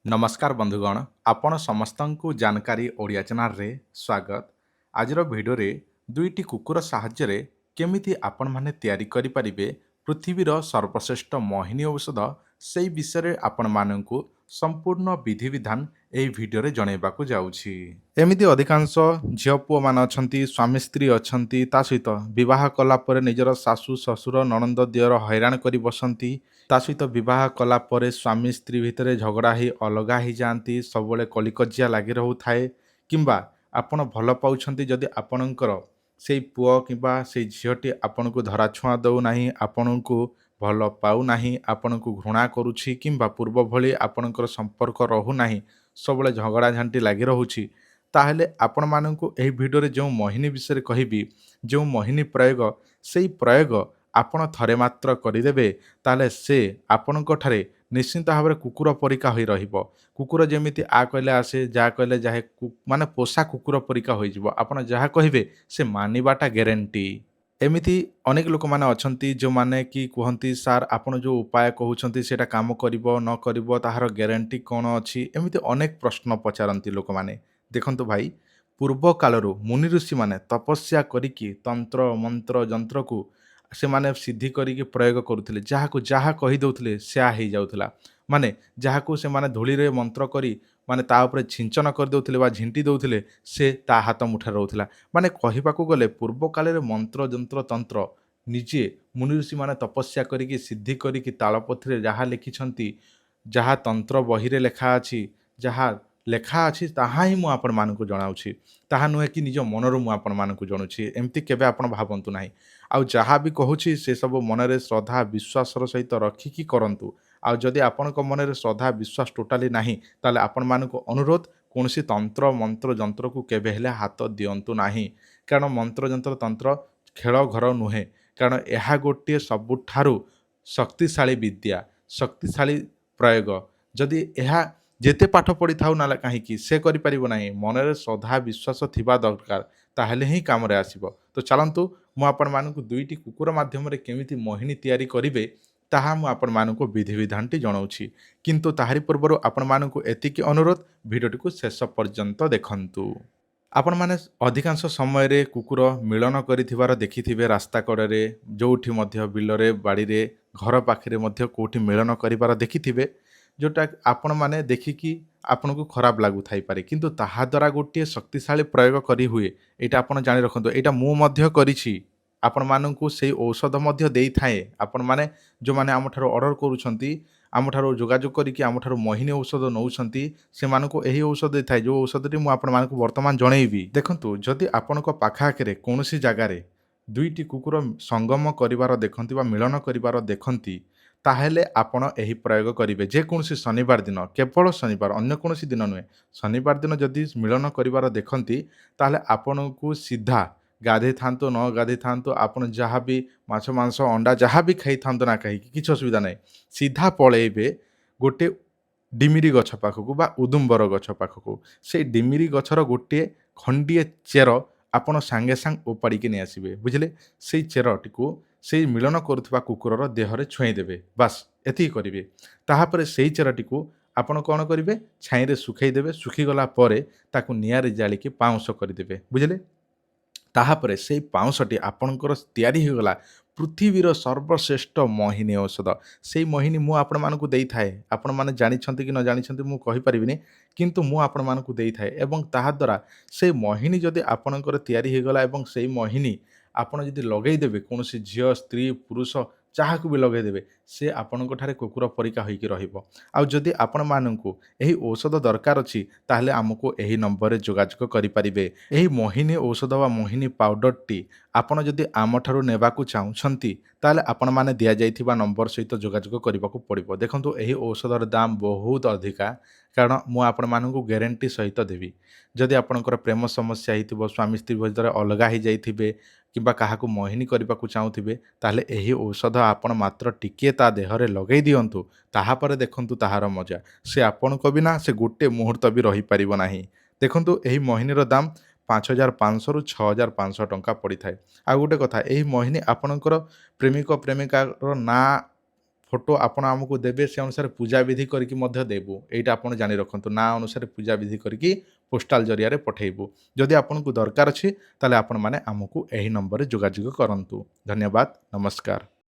नमस्कार बंधुगण आपण समस्तଙ୍କୁ जानकारी ओडिया चैनल रे स्वागत। आजर भिडियो रे दुईटी कुकुर साहाय्य केमिति आपण माने तैयारी करि परिबे पृथ्वीर सर्वश्रेष्ठ मोहिनी औषध सेई विषय रे आपण माननकु संपूर्ण विधि विधान एही भिडियो रे जणैबाकू जाउछि। एमिति अधिकांश झियो पुओ मान अछंती, स्वामी स्त्री अछंती, ता सहित विवाह कला परे निजर सासु ससुर ननंद दियर हैरान करि बसंती। ता सहित विवाह कला परे स्वामी स्त्री भितरे झगड़ा ही अलगा ही जाती, सबुले कलिकजिया लागि रहुथाए। किंबा आपण भल पाउछंती जदि आपणकर सेई पुओ किंबा सेई झियोटी आपणको धराछुआ दउ नाही, आपणको भल पाउ नाही, आपणको घृणा करूछि किंबा पूर्व भली आपणकर संपर्क रहु नाही, सबुले झगड़ा झांटी लागि रहुछि, ताहेले आपण माननकु एही भिडियो रे जो मोहिनी विषय कहबी, जो मोहिनी प्रयोग सेई प्रयोग आपण थरे मात्र करिदेबे, ताले से आपणक ठारे निश्चिंत भाव कुकुर परिका होई रहिबो। कुकुर जेमिति आ कहले आसे, जा कहले जाहे माने पोषा कुकुर परिका होई जिवो। आपण जहा कहिबे से मानिबाटा ग्यारंटी। एमिति अनेक लोक माने अछंती जो माने कि कहंती सार आपण जो उपाय कहउछंती सेटा काम करिवो न करिवो ताहार ग्यारंटी कोन अछि। एमिति अनेक प्रश्न पचारंती लोक माने। देखंतु भाई, पूर्व कालरू मुनि ऋषि माने तपस्या करिकी तंत्र मंत्र जंत्र को से माने सिद्धि करिकी प्रयोग करुथिले, जाहाकू जाहा कहि दउथिले सेया हेइ जाउथिला। माने जाहाकू से माने धूली रे मंत्र करी माने ता ऊपर छिंचन कर दउथिले बा झिंटी दउथिले, से ता हाथ मुठा रहुथिला। माने कहिबाकू गले पूर्व काले रे मंत्र जंत्र तंत्र निजे मुनि ऋषि माने तपस्या करिकी सिद्धि करिकी तालपत्री जहा लिखिछंती, जहा तंत्र बही रे लेखा अछि, जहा लेखा अछि ताहा ही मु आपण मानकु जणाउछि। ताहा नुहे कि निज मनरु मु आपण मानकु जणुछि। एमती केबे आपण भाबंतु नाही। आउ जहा भी कहूछि से सब मनरे श्रद्धा विश्वासर सहित रखिकी करंतु। आउ जदि आपणक मनरे श्रद्धा विश्वास टोटाली नाही, ताले आपण मानकु अनुरोध कोनसी तंत्र मंत्र जंत्र को केबे हेले हाथ दियंतु नाही। कारण मंत्र जंत्र तंत्र खेल घर नुहे, कारण यह गोटे सबुठारु शक्तिशाली विद्या, शक्तिशाली प्रयोग। जदि यह जेते पाठ पढ़ी थाउ ना कहीं से करि परिबो नाही, मनरे श्रद्धा विश्वास थिबा दरकार, ताहेले ही काम रे आसीबो। तो चलंतु मु आपण मानकु दुईटी कुकुर माध्यम रे केमिति मोहिनी तैयारी करिवे ताहा मु आपण मानकु विधि विधानटी जणाउछि। किंतु ताहारी पूर्वरु आपण मानकु एतिकी अनुरोध, भिडियोटी को शेष पर्यंत देखंतु। आपण माने अधिकांश समय रे कुकुर मिलन करिथिबार देखिथिबे रास्ता कड़े, जोठी मध्य बिलरे बाड़ी रे घर पाखरे मध्य कोठी मिलन करिबार देखिथिबे, जोटा आपण माने देखिकी आपनको खराब लागु थाई पारे, किंतु ताहा द्वारा गोटे शक्तिशाली प्रयोग करी हुए। एटा आपण जानि रखंतु, एटा मु मध्य करिछि। आपण माननकु सेई औषध मध्य देई थाए। आपण माने जो माने आमठारो ऑर्डर करूछंती, आमठारो जोगाजोग करिकि आमठारो मोहिनी औषध नउछंती, से मानको एही औषध देई थाए, जो औषधटी मु आपण मानकु वर्तमान जणेइबी। देखंतु जदि आपणको पाखाकेरे कोनोसी जागारे दुईटी कुकुर संगम करिवार देखंती बा मिलन करिवार देखंती, ताहेले आपण एही प्रयोग करिवे। जे कोनोसी शनिवार दिन, केवल शनिवार, अन्य कोनोसी दिन नुहे, शनिवार दिन जदि मिलन करिवार देखंती, ताहेले आपणकु सीधा गाधे थांतो न गाधे थांतो, आपण जहाँ भी माछ मांस अंडा जहाँ भी खाई थांतो ना कहीं किसी असुविधा नहीं, सीधा पलैबे गोटे डिमिरी गछ पाखकू बा उदुम्बर गछ पाखकू। से डिमिरी गछर गोटे खंडीए चेर आपण सांगे सांग ओपाड़िकी नहीं आसबे, बुझले। से चेरटी को से मिलन करुवा कुकुरर देहरे छुई देबे, बास एति करिवे। ताहापरे सेई चेरटी को आपण कौन करिवे, छाई रे सुखई देबे। सुखीगला परे ताकू निआरे जालिकी पाउंस करिदेबे, बुझले। ताहापरे सेई पाउंसटी आपणकर तैयारी हो गला पृथ्वीर सर्वश्रेष्ठ मोहिनी औषध। सेई मोहिनी मु आपण मानकु देई थाए। आपण माने जानि छंती कि न जानि छंती मु कहि परिबिनी, किंतु मु आपण मानकु देई थाए। एवं ताहा द्वारा सेई मोहिनी जदि आपणकर तैयारी हो गला एवं सेई मोहिनी आपण जदि लगेई देबे, कोनोसी झियो स्त्री पुरुष जाहाकू भी लगेई देबे, से आपणक ठारे कुकुर परिका होइकी रहिबो। आउ जदि आपण मानकु एही औषध दरकार अछि, ताहले हमकु एही नंबर रे जोगाजोग करि परिबे। एही मोहिनी औषध वा मोहिनी पाउडर टी आपण जदि आमठारु नेबाकू चाहुछंती, ताहले आपण माने दिया जाइथिबा नंबर सहित जोगाजोग करिबाकू पड़िबो। देखंतु एही औषधर दाम बहुत अधिका, कारण मु आपण मानकु ग्यारंटी सहित देबी। जदि आपणकर प्रेम समस्या हिथिबो, स्वामी स्त्री भितर अलगा ही जाइथिबे किंबा काहाकू मोहिनी करिबाकू चाहुथिबे, ताहले एही औषध आपण मात्र टिके ता देहरे लगेई दियंतु। ताहापरे देखंतु ताहार मजा, से आपणको बिना से गोटे मुहूर्त भी रही परिबो नाही। देखंतु एही मोहिनीर दाम 5500 रु 6500 टंका पड़ी थाए। आ गोटे कथा, एही मोहिनी आपणकर प्रेमिक प्रेमिकार ना ଫଟୋ ଆପଣ ଆମକୁ ଦେବେ ସେ ଅନୁସାରେ ପୂଜାବିଧି କରିକି ମଧ୍ୟ ଦେବୁ। ଏଇଟା ଆପଣ ଜାଣି ରଖନ୍ତୁ। ନା ଅନୁସାରେ ପୂଜାବିଧି କରିକି ପୋଷ୍ଟାଲ ଜରିଆରେ ପଠେଇବୁ। ଯଦି ଆପଣଙ୍କୁ ଦରକାର ଅଛି ତାହେଲେ ଆପଣମାନେ ଆମକୁ ଏହି ନମ୍ବରରେ ଯୋଗାଯୋଗ କରନ୍ତୁ। ଧନ୍ୟବାଦ, ନମସ୍କାର।